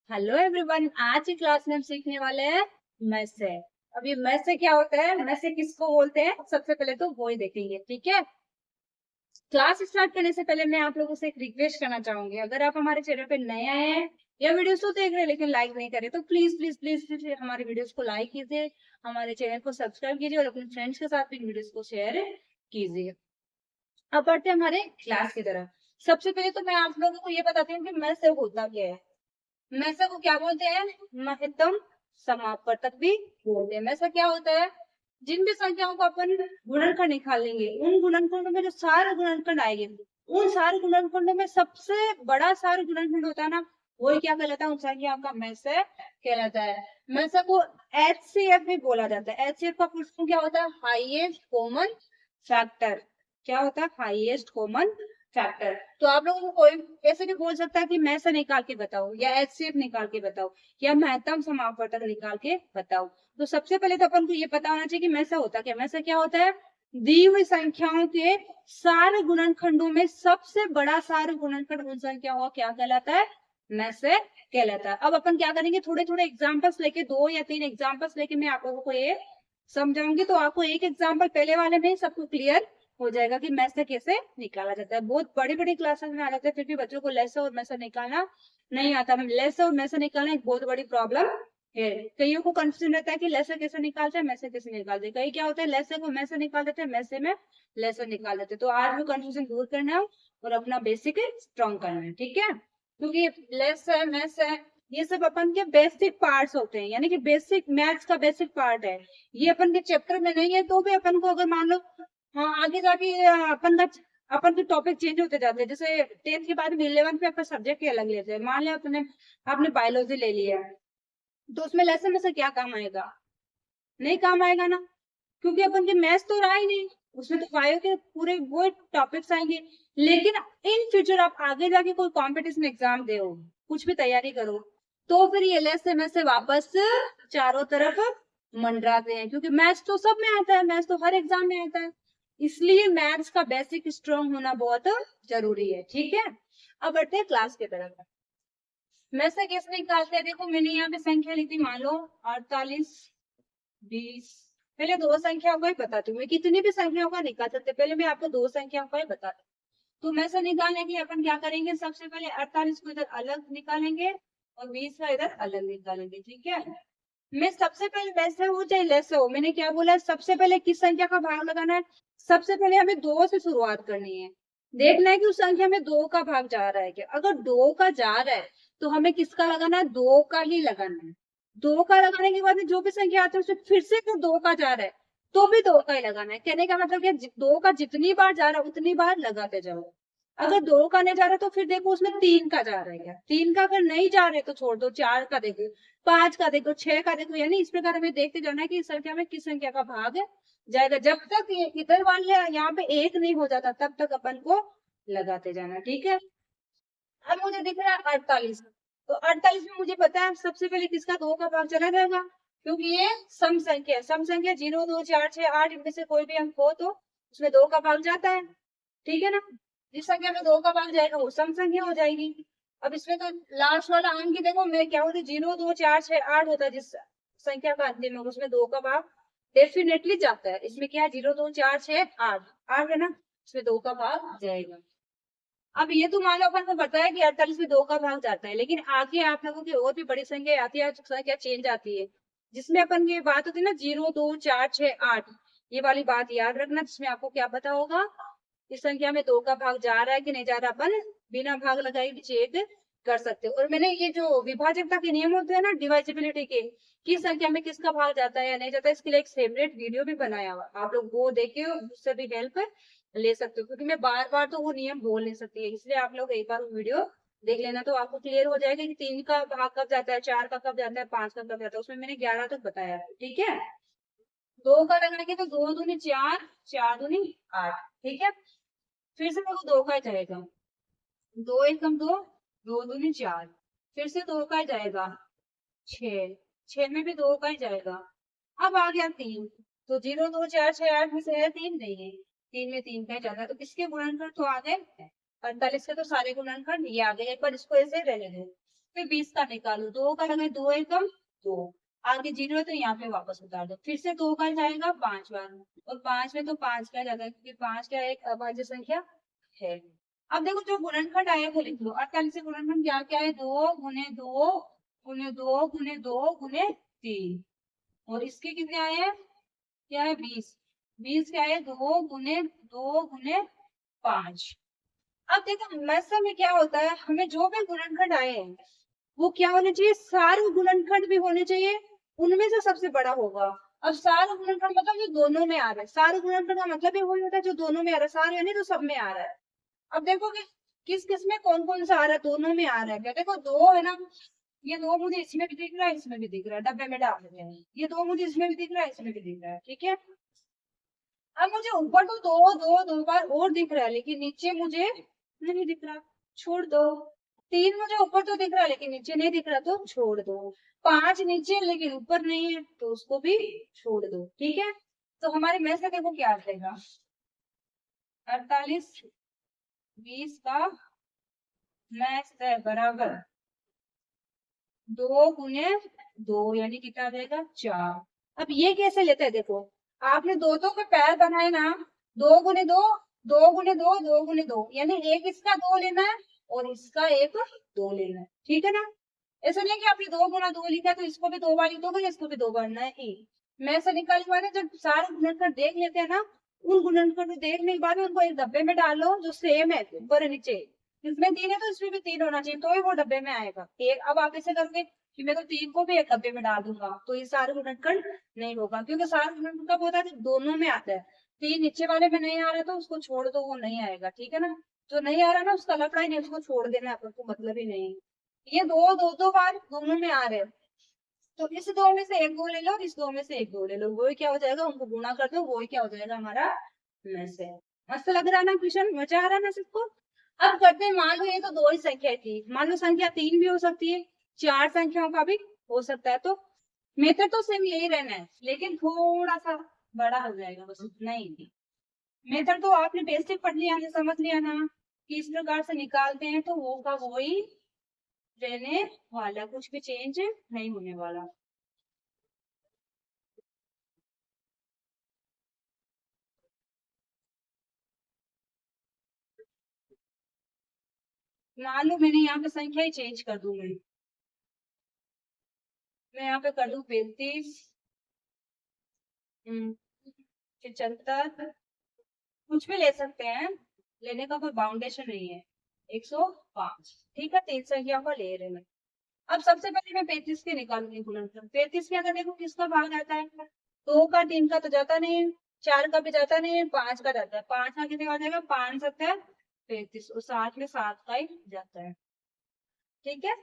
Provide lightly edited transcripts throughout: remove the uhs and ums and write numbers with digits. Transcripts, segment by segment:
Hello everyone, आज की class में हम सीखने वाले हैं मैथ से। अब ये मैथ से क्या होता है, मैथ से किसको बोलते हैं, सबसे पहले तो वो ही देखेंगे। ठीक है, क्लास स्टार्ट करने से पहले मैं आप लोगों से एक रिक्वेस्ट करना चाहूंगी। अगर आप हमारे चैनल पे नए आए हैं या वीडियोस तो देख रहे हैं लेकिन लाइक नहीं करे तो प्लीज प्लीज प्लीज प्लीज हमारे वीडियोस को लाइक कीजिए, हमारे चैनल को सब्सक्राइब कीजिए और अपने फ्रेंड्स के साथ भी वीडियोस को शेयर कीजिए। अब बढ़ते हैं हमारे क्लास की तरफ। सबसे पहले तो मैं आप लोगों को ये बताती हूँ कि मैथ से होता क्या है। मैसा को क्या बोलते हैं, महत्तम समापवर्तक भी बोलते हैं। मैसा क्या होता है, जिन भी संख्याओं को अपन गुणनखंड निकालेंगे उन गुणनखंडों में जो सारे गुणनखंड आएंगे उन सारे गुणनखंडों में सबसे बड़ा सारे गुणनखंड होता है ना, वही क्या कहलाता है, उन संख्याओं का मैसे कहलाता है। मैसा को एचसीएफ भी बोला जाता है। एचसीएफ का फुल फॉर्म क्या होता है, हाईएस्ट कॉमन फैक्टर। क्या होता है, हाईएस्ट कॉमन फैक्टर। तो आप लोगों को कोई ऐसे भी बोल सकता है कि मैं से निकाल के बताओ या एचसीएफ निकाल के बताओ या महत्तम समापवर्तक निकाल के बताओ। तो सबसे पहले तो अपन को ये पता होना चाहिए कि मैसा होता क्या। मैसा क्या होता है, दी हुई संख्याओं के सारे गुणनखंडों में सबसे बड़ा सारे गुणनखंड उन संख्याओं का क्या कहलाता है, मैसे कहलाता है। अब अपन क्या करेंगे, थोड़े थोड़े एग्जाम्पल्स लेके, 2 या 3 एग्जाम्पल्स लेके मैं आप लोगों को ये समझाऊंगी। तो आपको एक एग्जाम्पल पहले वाले में सबको क्लियर हो जाएगा कि मैसे कैसे निकाला जाता है। बहुत बड़ी बड़ी क्लासेस में आ जाते हैं फिर भी बच्चों को लेसे और मैसे निकालना नहीं आता। लेसे और मैसे निकालना एक बहुत बड़ी प्रॉब्लम है। कईयों को कंफ्यूजन रहता है कि लेसे कैसे निकालते हैं, मैसे कैसे निकालते हैं। कई क्या होता है, लेसे को मैसे निकाल देते हैं, मैसे में लेसे निकाल देते हैं। तो आज भी कंफ्यूजन दूर करना है और अपना बेसिक स्ट्रॉन्ग करना है। ठीक है, क्योंकि लेस है मैस है ये सब अपन के बेसिक पार्ट्स होते हैं, यानी कि बेसिक मैथ्स का बेसिक पार्ट है। ये अपन के चैप्टर में नहीं है तो भी अपन को अगर मान लो, हाँ आगे जाके अपन के टॉपिक चेंज होते जाते हैं। जैसे 10th के बाद में 11th में अपन सब्जेक्ट ही अलग लेते हैं। मान लिया आपने बायोलॉजी ले लिया है तो उसमें लेसन में से क्या काम आएगा, नहीं काम आएगा ना, क्योंकि अपन के मैथ्स तो रहा ही नहीं। उसमें तो बायो के पूरे वो टॉपिक्स आएंगे। लेकिन इन फ्यूचर आप आगे जाके कोई कंपटीशन एग्जाम दे, कुछ भी तैयारी करो, तो फिर ये लेस से मैथ से वापस चारों तरफ मंडराते हैं, क्योंकि मैथ्स तो सब में आता है, मैथ्स तो हर एग्जाम में आता है। इसलिए मैथ्स का बेसिक स्ट्रॉन्ग होना बहुत जरूरी है। ठीक है, अब बढ़ते हैं क्लास की तरफ। मैं से कैसे निकालते हैं, देखो मैंने यहाँ पे संख्या ली थी, मान लो 48 20। पहले दो संख्याओं का ही बताती हूँ, मैं कितनी भी संख्याओं का निकाल सकते, पहले मैं आपको दो संख्याओं का ही बताती हूँ। तो मैं से निकालने के लिए अपन क्या करेंगे, सबसे पहले 48 को इधर अलग निकालेंगे और 20 का इधर अलग निकालेंगे। ठीक है, मैं सबसे पहले वैसे हो चाहे लेस हो, मैंने क्या बोला, सबसे पहले किस संख्या का भाग लगाना है, सबसे पहले हमें 2 से शुरुआत करनी है। देखना है कि उस संख्या में 2 का भाग जा रहा है क्या। अगर 2 का जा रहा है तो हमें किसका लगाना है, 2 का ही लगाना है। 2 का लगाने के बाद में जो भी संख्या आती है उसमें फिर से अगर 2 का जा रहा है तो भी 2 का ही लगाना है। कहने का मतलब क्या, 2 का जितनी बार जा रहा है उतनी बार लगाते जाओ। अगर 2 का नहीं जा रहा तो फिर देखो उसमें 3 का जा रहा है क्या, 3 का अगर नहीं जा रहे तो छोड़ दो, 4 का देखो, 5 का देखो, 6 का देखो। यानी इस प्रकार हमें देखते जाना है कि इस संख्या में किस संख्या का भाग जाएगा। जब तक ये इधर वाले यहाँ पे एक नहीं हो जाता तब तक अपन को लगाते जाना। ठीक है, अब मुझे दिख रहा है 48, तो 48 में मुझे पता है सबसे पहले किसका 2 का भाग चला जाएगा, क्योंकि ये सम संख्या है। सम संख्या 0 2 4 6 8 इनमें से कोई भी अंक हो तो उसमें 2 का भाग जाता है। ठीक है ना, जिस संख्या में 2 का भाग जाएगा वो सम संख्या हो जाएगी। अब इसमें तो लास्ट वाला अंक ही देखो, मैं क्या होती, 0 2 4 6 8 होता है जिस संख्या का अंतिम है उसमें 2 का भाग डेफिनेटली जाता है। इसमें क्या है, 0 2 4 6 8 8 है ना, इसमें 2 का भाग जाएगा। अब ये तो मान लो अपन को पता है कि 48 में 2 का भाग जाता है, लेकिन आगे आप लोगों की और भी बड़ी संख्या आती है, संख्या चेंज आती है जिसमें अपन की बात होती है ना 0 2 4 6 8, ये वाली बात याद रखना। जिसमें आपको क्या पता होगा, इस संख्या में 2 का भाग जा रहा है कि नहीं जा रहा, अपन बिना भाग लगाए भी चेक कर सकते हो। और मैंने ये जो विभाजकता के नियम होते हैं ना डिवाइजिबिलिटी के, किस संख्या में किसका भाग जाता है या नहीं जाता, इसके लिए एक सेपरेट वीडियो भी बनाया हुआ, आप लोग वो देखे, उससे भी हेल्प ले सकते हो। क्योंकि मैं बार बार तो वो नियम बोल नहीं सकती है, इसलिए आप लोग एक बार वो वीडियो देख लेना तो आपको क्लियर हो जाएगा कि 3 का भाग कब जाता है, 4 का कब जाता है, 5 का कब जाता है। उसमें मैंने 11 तक बताया है। ठीक है, 2 का लगाएंगे तो 2 दूनी 4, 4 दूनी 8। ठीक है, फिर से देखो 2 का ही जाएगा, 2 एकम 2, 2 दूनी 4, फिर से 2 का ही जाएगा 6, 6 में भी 2 का ही जाएगा। अब आ गया 3, तो 0 2 4 6 8 में से है 3 नहीं है, 3 में 3 का ही जाता है। तो किसके गुणनखंड तो आ गए 48 के, तो सारे गुणनखंड ये आ गए। एक बार इसको ऐसे रहने दो, फिर 20 का निकालो, 2 का लगे 2 एकम 2, आगे 0 है तो यहाँ पे वापस उतार दो, फिर से 2 का जाएगा 5 बार, और 5 में तो 5 का जाता है क्योंकि 5 क्या एक अभाज्य संख्या है। अब देखो जो गुणनखंड आया वो लिख लो, 48 से गुणनखंड क्या क्या है, 2 गुने 2 गुने 2 गुने 2 गुने 3, और इसके कितने आए हैं, क्या है 20, 20 क्या है 2 गुने 2 गुने 5। अब देखो मैथ्स में क्या होता है, हमें जो भी गुणनखंड आए हैं वो क्या होने चाहिए, सारे गुणनखंड भी होने चाहिए, उनमें से सबसे बड़ा होगा। अब सारे गुणनखंड मतलब जो दोनों में आ रहा है, सारे गुणनखंड का मतलब भी वही होता है जो दोनों में आ रहा है, सारे यानी तो सब में आ रहा है। अब देखो कि किस किस में कौन कौन सा आ रहा है, दोनों में आ रहा है क्या, देखो 2 है ना, ये 2 मुझे इसमें भी दिख रहा है, इसमें भी दिख रहा है, डब्बे में डाल देते हैं, ये 2 मुझे इसमें भी दिख रहा है, इसमें भी दिख रहा है, ठीक है। अब मुझे ऊपर तो दो बार और दिख रहा है, लेकिन नीचे मुझे नहीं दिख रहा, छोड़ दो। 3 मुझे ऊपर तो दिख रहा है लेकिन नीचे नहीं दिख रहा, तो छोड़ दो। 5 नीचे लेकिन ऊपर नहीं है, तो उसको भी छोड़ दो, ठीक है। तो हमारे में से देखो क्या आ जाएगा, 48 20 का मैथ है बराबर 2 गुने 2, यानी कितना आ जाएगा 4। अब ये कैसे लेते हैं, देखो आपने दो के पैर बनाए ना, 2 गुने 2 2 गुने 2 2 गुने 2, यानी एक इसका 2 लेना है और इसका एक 2 लेना है, ठीक है ना। ऐसा नहीं है कि आपने 2 गुना 2 लिखा है तो इसको भी 2 बार लिख दोगे, इसको भी 2 बार, नहीं। मैं से निकालने के बाद जब सारे गुणनखंड देख लेते हैं ना, उन गुणनखंड को देखने के बाद उनको एक डब्बे में डालो जो सेम है ऊपर और नीचे, इसमें 3 है तो इसमें भी 3 होना चाहिए, तो ही वो डब्बे में आएगा एक। अब आप ऐसे करोगे कि मैं तो 3 को भी एक डब्बे में डाल दूंगा, तो ये सारे गुणनखंड नहीं होगा, क्योंकि सारे गुणनखंड कब होता है, दोनों में आता है। 3 नीचे वाले में नहीं आ रहा है तो उसको छोड़ दो, वो नहीं आएगा, ठीक है ना। जो नहीं आ रहा ना उसका लफड़ा ही नहीं, उसको छोड़ देना, अपन को मतलब ही नहीं। ये दो बार दोनों में आ रहे हैं, तो इस 2 में से एक 2 ले लो, इस 2 में से एक 2 ले लो, वही क्या हो जाएगा, उनको गुणा कर दो, वही क्या हो जाएगा हमारा में से। मस्त लग रहा है ना क्वेश्चन, मजा आ रहा है ना सबको। अब करते हैं, मान लो ये तो 2 ही संख्या थी, मान लो संख्या 3 भी हो सकती है, 4 संख्याओं का भी हो सकता है, तो मेथड तो सेम यही रहना है, लेकिन थोड़ा सा बड़ा हो जाएगा, बस उतना ही। मेथड तो आपने बेसिक पढ़ लिया है, समझ लिया ना कि इस प्रकार से निकालते हैं, तो वो का वही रहने वाला, कुछ भी चेंज नहीं होने वाला। मान लो मैंने यहाँ पे संख्या ही चेंज कर दूं, मैं यहाँ पे कर दूं 35 75, कुछ भी ले सकते हैं, लेने का कोई बाउंडेशन नहीं है, 105, ठीक है, 3 संख्या को ले रहे हैं। अब सबसे पहले मैं 35 के निकालूंगी गुणनफल, 35 के अगर देखो किसका भाग आता है, 2 का 3 का तो जाता नहीं है, 4 का भी जाता नहीं है, 5 का जाता है, 5 का कितने का जाएगा, 5 7 है 35, और 7 में 7 का ही जाता है, ठीक है।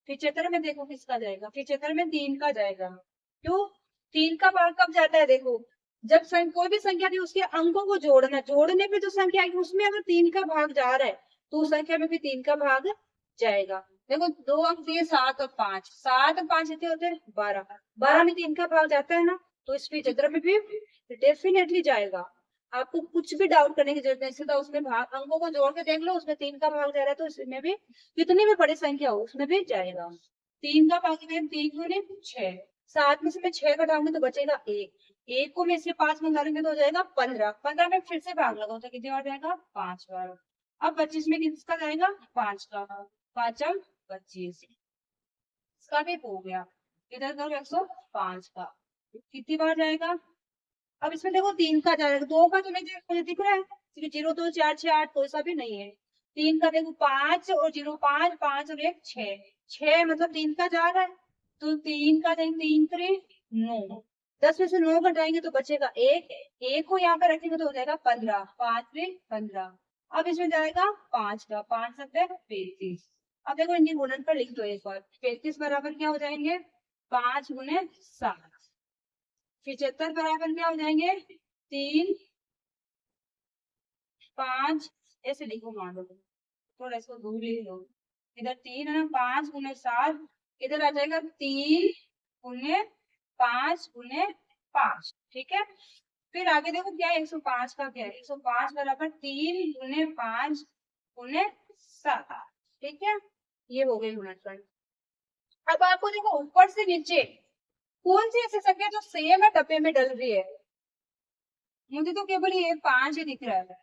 75 में देखो किसका जाएगा, 75 में 3 का जाएगा, क्यों, 3 का भाग कब जाता है, देखो जब कोई भी संख्या थी उसके अंकों को जोड़ना, जोड़ने पे जो संख्या आएगी उसमें अगर 3 का भाग जा रहा है तो उस संख्या में भी 3 का भाग जाएगा। देखो 2 अंक दिए 7 और 5, 7 और 5 कितने होते हैं 12, 12 में 3 का भाग जाता है ना, तो इस 75 में भी डेफिनेटली जाएगा। आपको कुछ भी डाउट करने की जरूरत नहीं, सीधा उसमें भाग अंकों को जोड़ के देख लो, उसमें 3 का भाग जा रहा है तो इसमें भी कितनी भी बड़ी संख्या हो उसमें भी जाएगा। 3 का भाग 3 गुने 6, 7 में से मैं 6 घटाऊंगी तो बचेगा 1, 1 को मैं इससे 5 में डालेंगे तो हो जाएगा 15, 15 में फिर से भाग लगाओ तो कितनी बार जाएगा 5 बार। अब 25 में किसका जाएगा 5 का, 5 25, इसका भी हो गया, इधर करो 105 का, कितनी बार जाएगा। अब इसमें देखो 3 का जाएगा, 2 का तो नहीं मुझे दिख रहा है, 0 2 4 6 8 कोई सा भी नहीं है, 3 का देखो 5 और 0 5 5 और 1 6, 6 मतलब 3 का जा रहा है, तो 3 का देंगे 3 3 9, 10 में से 9 घटाएंगे तो बचेगा 1, 1 को यहाँ पे रखेंगे तो हो जाएगा 15, 5 3 15। अब इसमें जाएगा 5 का, 5 7 35। अब देखो इनके गुणन पर लिख दो एक बार, 35 बराबर क्या हो जाएंगे 5 गुने 7, 75 बराबर क्या हो जाएंगे 3 5, ऐसे लिखो, मान लो थोड़ा इसको दूर लिख लो, इधर 3 है ना, 5 गुने 7, इधर आ जाएगा 3 गुने 5 गुने 5, ठीक है। फिर आगे देखो क्या है 105 का, क्या है 105 बराबर 3 गुने 5 गुने 7, ठीक है। ये हो गई गुणनखंड। अब आपको देखो ऊपर से नीचे कौन सी ऐसी संख्या जो सेम है डब्बे में डल रही है। मुझे तो केवल ये 5 ही दिख रहा है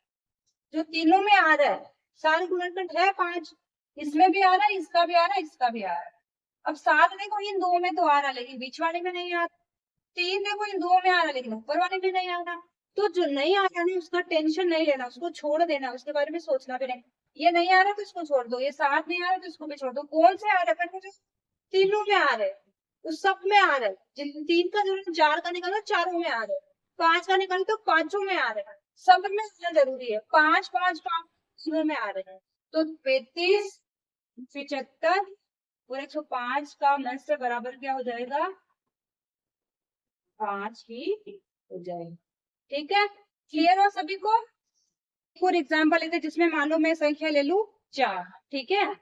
जो तीनों में आ रहा है। सारे गुणनखंड है 5, इसमें भी आ रहा है, इसका भी आ रहा है, इसका भी आ रहा है। अब 7 देखो इन दो में तो आ रहा है लेकिन बीच वाले में नहीं आ रहा। 3 देखो इन दो में आ रहा है लेकिन ऊपर वाले में नहीं आ रहा। तो जो नहीं आ रहा है उसका टेंशन नहीं लेना, उसको छोड़ देना, उसके बारे में सोचना भी नहीं। ये नहीं आ रहा तो इसको छोड़ दो, ये 7 नहीं आ रहा तो इसको भी छोड़ दो। कौन से आ रहा है? तीनों में आ रहे, उस सब में आ रहे। जिन 3 का जरूर 4 का निकालो, चारों में आ रहे। 5 का निकालो तो पांचों में आ रहे हैं। सब में आना जरूरी है। 5 5 5 तीनों में आ रहे हैं। तो 35 75 और 105 का में से बराबर क्या हो जाएगा? 5 ही हो जाएगा। ठीक है, क्लियर हो सभी को? फॉर एग्जाम्पल लेते जिसमें मान लो मैं संख्या ले लू 4। ठीक है,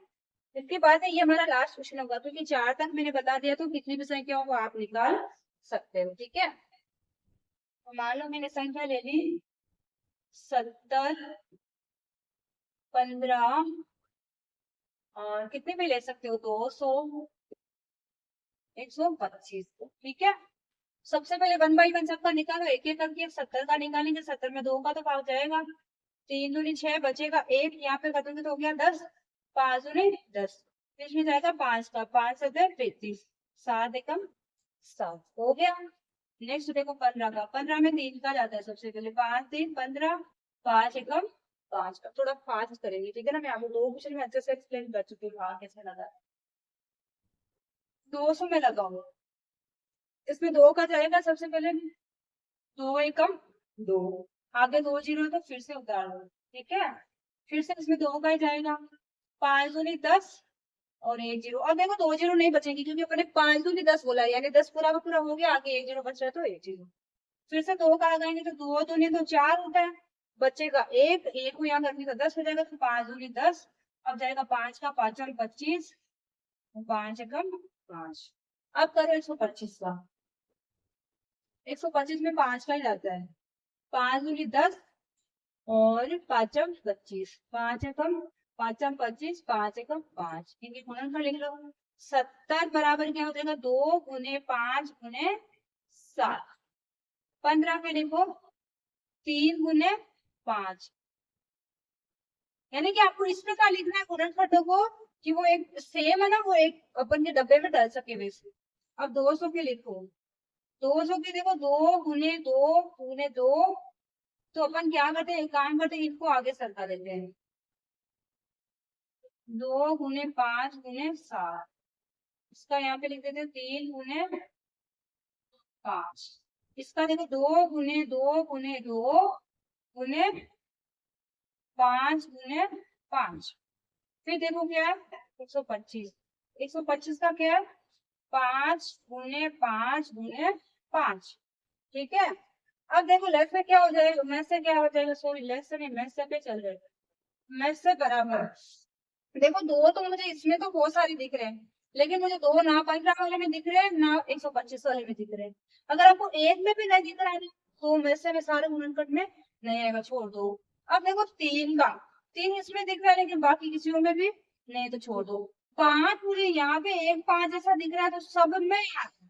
इसके बाद ये हमारा लास्ट क्वेश्चन होगा क्योंकि 4 तक मैंने बता दिया तो कितनी भी संख्या हो आप निकाल सकते हो। ठीक है, तो मान लो मैंने संख्या ले ली 70 15 और कितने भी ले सकते हो 200 125। ठीक है, सबसे पहले 1 बाई 1 सबका निकालो, एक एक करके 70 का निकालेंगे। 70 में 2 का तो भाग जाएगा, 3 दूनी 6 बचेगा 1, यहाँ पे करूंगे तो हो गया 10, 5 दूनी 10, इसमें जाएगा 5 का, 5 से 35, 7 एकम 7 हो गया। नेक्स्ट देखो 15 का, 15 में 3 का जाता है सबसे पहले, 5 3 15, 5 एकम 5 का। थोड़ा फास्ट करेंगे ठीक है ना, मैं आपको 2 क्वेश्चन में अच्छे से एक्सप्लेन कर चुकी हूँ कैसे लगा। 200 में लगाओ, इसमें 2 का जाएगा सबसे पहले, 2 एकम 2, आगे 2 जीरो तो फिर से उतार दो। ठीक है, फिर से इसमें 2 का ही जाएगा, 5 दूनी 10 और 1 जीरो। और देखो 2 जीरो नहीं बचेंगे क्योंकि अपने 5 दूनी 10 बोला, यानी 10 पूरा का पूरा हो गया, आगे 1 जीरो बच रहा है तो 1 जीरो। फिर से 2 का लगाएंगे तो 2 दूनी तो 4 होता है, बचेगा 1, 1 को यहाँ करने तो 10 हो जाएगा, तो 5 दूनी 10, अब जाएगा 5 का 5 और 25, 5 एकम 5। अब करो 125 का, 125 में 5 का ही जाता है, 5 दूनी 10 और 5 25, 5 एकम 5 25, 5 एकम 5, इनके गुणनफल लिख लो। 70 बराबर क्या हो जाएगा? 2 गुने 5 गुने 7। 15 पे लिखो 3 गुने 5, यानी कि आपको इस प्रकार लिखना है गुणनफल को कि वो एक सेम है ना, वो एक अपन के डब्बे में डाल सके वैसे। अब 200 के लिखो, 200 के देखो 2 गुने 2 गुने 2, तो अपन क्या करते हैं, काम करते हैं, इनको आगे सरका देते हैं, 2 गुने 5 गुने 7, इसका यहाँ पे लिख देते हैं 3 गुने 5, इसका देखो 2 गुने 2 गुने 2 गुने 5 गुने 5, फिर देखो क्या है 125, 125 का क्या है 5 गुने 5 गुने 5। ठीक है, अब देखो लेफ्ट में क्या हो जाएगा, में से क्या हो जाएगा, सॉरी लेफ्ट से नहीं में से पे चल रहे, में से बराबर। देखो 2 तो मुझे इसमें तो बहुत सारे दिख रहे हैं, लेकिन मुझे 2 ना 15 वाले में दिख रहे हैं ना 125 वाले में दिख रहे हैं। अगर आपको एक में भी नहीं दिख रहा है तो में से सारे गुणनखंड में नहीं आएगा, छोड़ दो। अब देखो 3 का, 3 इसमें दिख रहा है लेकिन बाकी किसी में भी नहीं, तो छोड़ दो। 5 मुझे यहाँ पे 1 5 जैसा दिख रहा है तो सब में आ रहा है।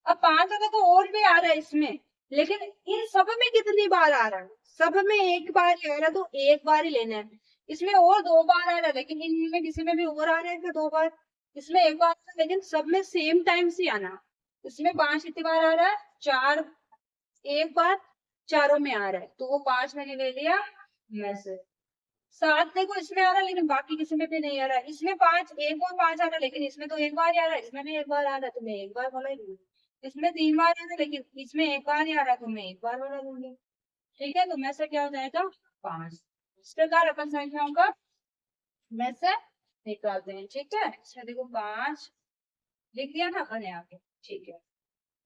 अब 5 अगर तो और भी आ रहा है इसमें, लेकिन इन सब में कितनी बार आ रहा है? सब में एक बार ही आ रहा है तो एक बार ही लेना है। इसमें और 2 बार आ रहा है लेकिन इनमें किसी में भी और आ रहा है फिर 2 बार, इसमें एक बार लेकिन सब में सेम टाइम से आना। इसमें 5 कितनी बार आ रहा है? 4 एक बार चारों में आ रहा है तो वो 5 मैंने ले लिया में से। 7 देखो इसमें आ रहा है लेकिन बाकी किसी में भी नहीं आ रहा है। इसमें 5 एक और 5 आ रहा है लेकिन इसमें तो एक बार ही आ रहा है, इसमें भी एक बार आ रहा है तो मैं एक बार बोला ही दूंगी। इसमें 3 बार आ रहा है लेकिन इसमें एक बार ही आ रहा है तो मैं एक बार बोला दूंगी। ठीक है, तो में से क्या हो जाएगा 5। इस प्रकार अपन संख्याओं का में से निकालते हैं। ठीक है, अच्छा देखो 5 लिख दिया ना अपन यहाँ पे। ठीक है,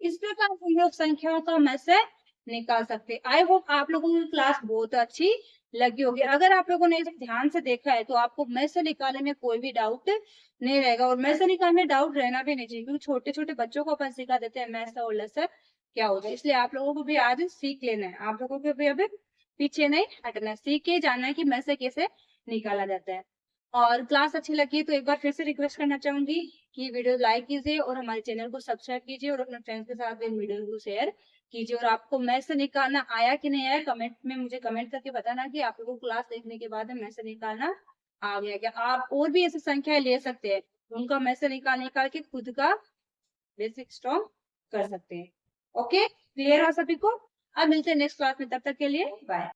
इस प्रकार हम लोग संख्याओं का में से निकाल सकते हैं। आई होप आप लोगों की क्लास बहुत अच्छी लगी होगी। अगर आप लोगों ने इसे ध्यान से देखा है तो आपको में से निकालने में कोई भी डाउट नहीं रहेगा, और में से निकालने में डाउट रहना भी नहीं चाहिए क्योंकि छोटे छोटे बच्चों को अपन सिखा देते हैं में से और लेस क्या होता है। इसलिए आप लोगों को भी आज सीख लेना है, आप लोगों को भी अभी पीछे नहीं हटना है, सीख के जाना है कि में से कैसे निकाला जाता है। और क्लास अच्छी लगी तो एक बार फिर से रिक्वेस्ट करना चाहूंगी कि वीडियो लाइक कीजिए और हमारे चैनल को सब्सक्राइब कीजिए और अपने फ्रेंड्स के साथ इन वीडियो को शेयर कीजिए। और आपको मैथ से निकालना आया कि नहीं आया, कमेंट में मुझे कमेंट करके बताना कि आप लोगों को क्लास देखने के बाद मैथ से निकालना आ गया क्या। आप और भी ऐसी संख्याएं ले सकते हैं, उनका मैथ से निकाल के खुद का बेसिक स्ट्रॉन्ग कर सकते हैं। ओके, क्लियर हो सभी को। अब मिलते हैं नेक्स्ट क्लास में, तब तक के लिए बाय।